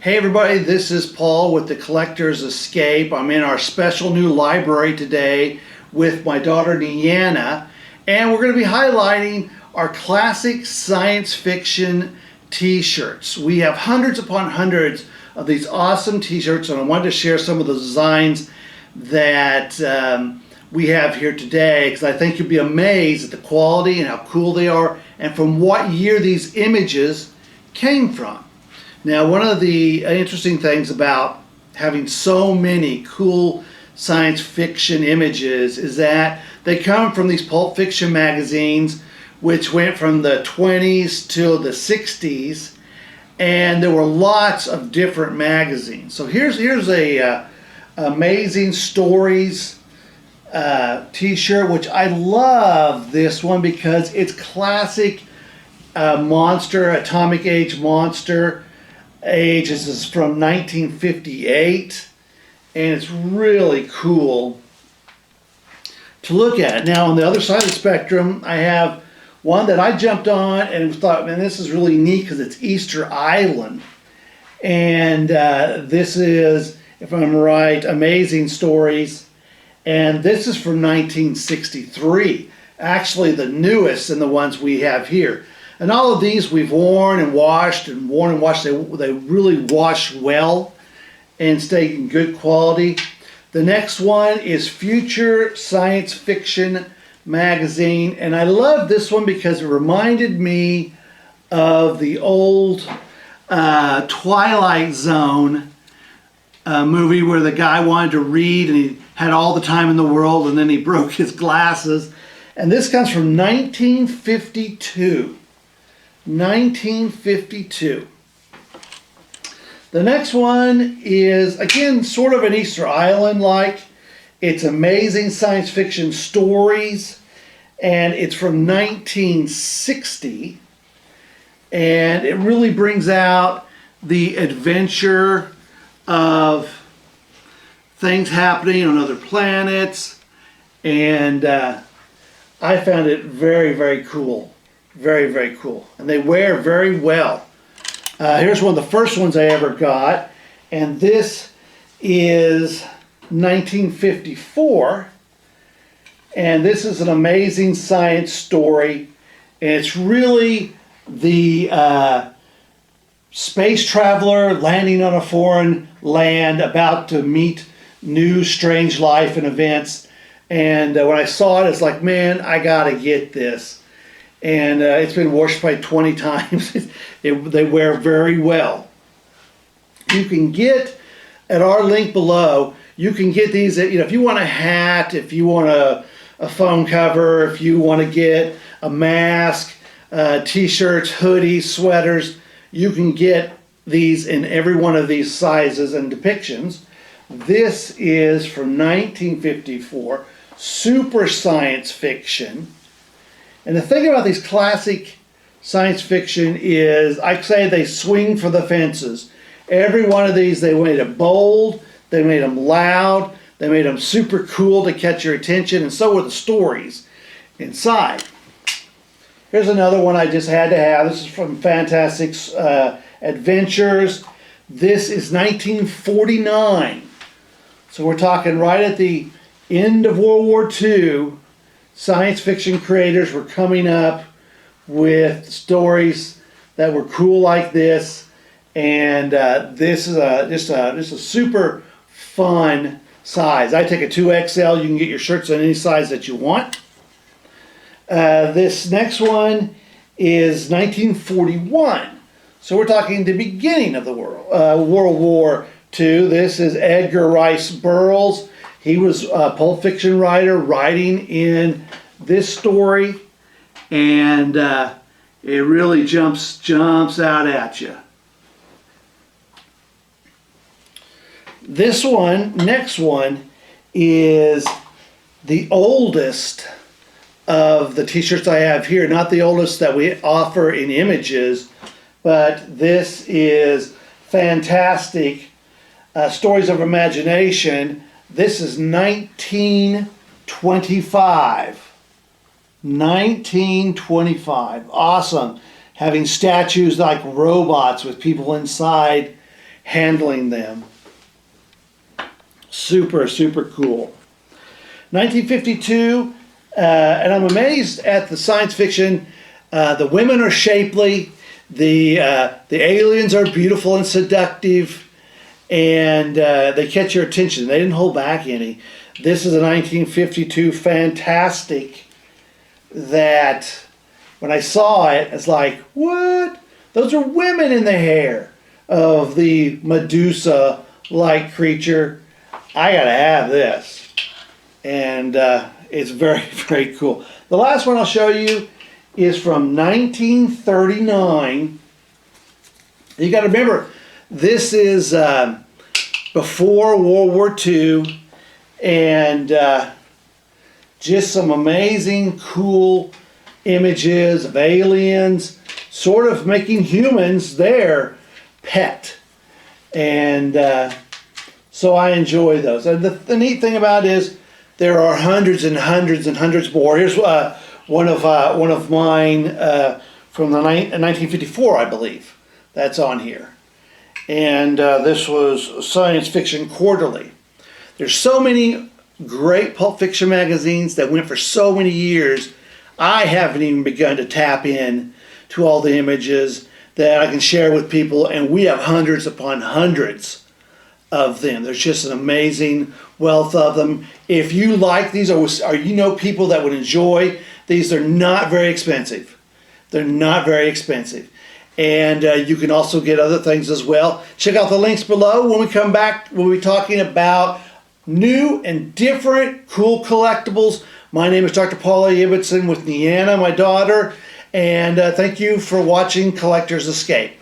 Hey everybody, this is Paul with the Collector's Escape. I'm in our special new library today with my daughter Deanna, and we're going to be highlighting our classic science fiction t-shirts. We have hundreds upon hundreds of these awesome t-shirts, and I wanted to share some of the designs that we have here today, because I think you'll be amazed at the quality and how cool they are and from what year these images came from. Now, one of the interesting things about having so many cool science fiction images is that they come from these Pulp Fiction magazines, which went from the 20s till the 60s, and there were lots of different magazines. So here's a Amazing Stories t-shirt, which I love this one because it's classic monster, atomic age monster. This is from 1958, and it's really cool to look at. Now, on the other side of the spectrum, I have one that I jumped on and thought, man, this is really neat because it's Easter Island. And this is, if I'm right, Amazing Stories. And this is from 1963, actually the newest in the ones we have here. And all of these we've worn and washed and worn and washed. They really wash well and stay in good quality. The next one is Future Science Fiction magazine, and I love this one because it reminded me of the old Twilight Zone movie where the guy wanted to read and he had all the time in the world and then he broke his glasses. And this comes from 1952. 1952. The next one is, again, sort of an Easter Island-like. It's Amazing Science Fiction Stories, and it's from 1960. And it really brings out the adventure of things happening on other planets. And I found it very, very cool. Very, very cool. And they wear very well. Here's one of the first ones I ever got. And this is 1954. And this is an amazing science story. And it's really the space traveler landing on a foreign land, about to meet new strange life and events. And when I saw it, it's like, man, I gotta get this. And it's been washed by 20 times. They wear very well. You can get, at our link below, you can get these, if you want a hat, if you want a phone cover, if you want to get a mask, t-shirts, hoodies, sweaters, you can get these in every one of these sizes and depictions. This is from 1954, super science fiction. And the thing about these classic science fiction is, I say they swing for the fences. Every one of these, they made it bold, they made them loud, they made them super cool to catch your attention, and so were the stories inside. Here's another one I just had to have. This is from Fantastic Adventures. This is 1949. So we're talking right at the end of World War II. Science fiction creators were coming up with stories that were cool like this, and this is just a super fun size. I take a 2XL. You can get your shirts in any size that you want. This next one is 1941, so we're talking the beginning of the World War II. This is Edgar Rice Burroughs. He was a Pulp Fiction writer writing in this story, and it really jumps out at you. This one, next one, is the oldest of the t-shirts I have here. Not the oldest that we offer in images, but this is fantastic. Stories of Imagination. This is 1925. 1925. Awesome. Having statues like robots with people inside handling them. Super, super cool. 1952, and I'm amazed at the science fiction. The women are shapely, the aliens are beautiful and seductive, and they catch your attention. They didn't hold back any. This is a 1952 fantastic that when I saw it, it's like, what? Those are women in the hair of the Medusa-like creature. I gotta have this. And it's very, very cool. The last one I'll show you is from 1939. You gotta remember, this is before World War II, and just some amazing, cool images of aliens sort of making humans their pet. And so I enjoy those. And the neat thing about it is there are hundreds and hundreds and hundreds more. Here's one of mine from 1954, I believe. That's on here. And this was Science Fiction Quarterly. There's so many great Pulp Fiction magazines that went for so many years. I haven't even begun to tap in to all the images that I can share with people, and we have hundreds upon hundreds of them. There's just an amazing wealth of them. If you like these, or you know people that would enjoy these, they're not very expensive. They're not very expensive. And you can also get other things as well. Check out the links below. When we come back, we'll be talking about new and different cool collectibles. My name is Dr. Paula Ibbotson with Neanna, my daughter, and thank you for watching Collector's Escape.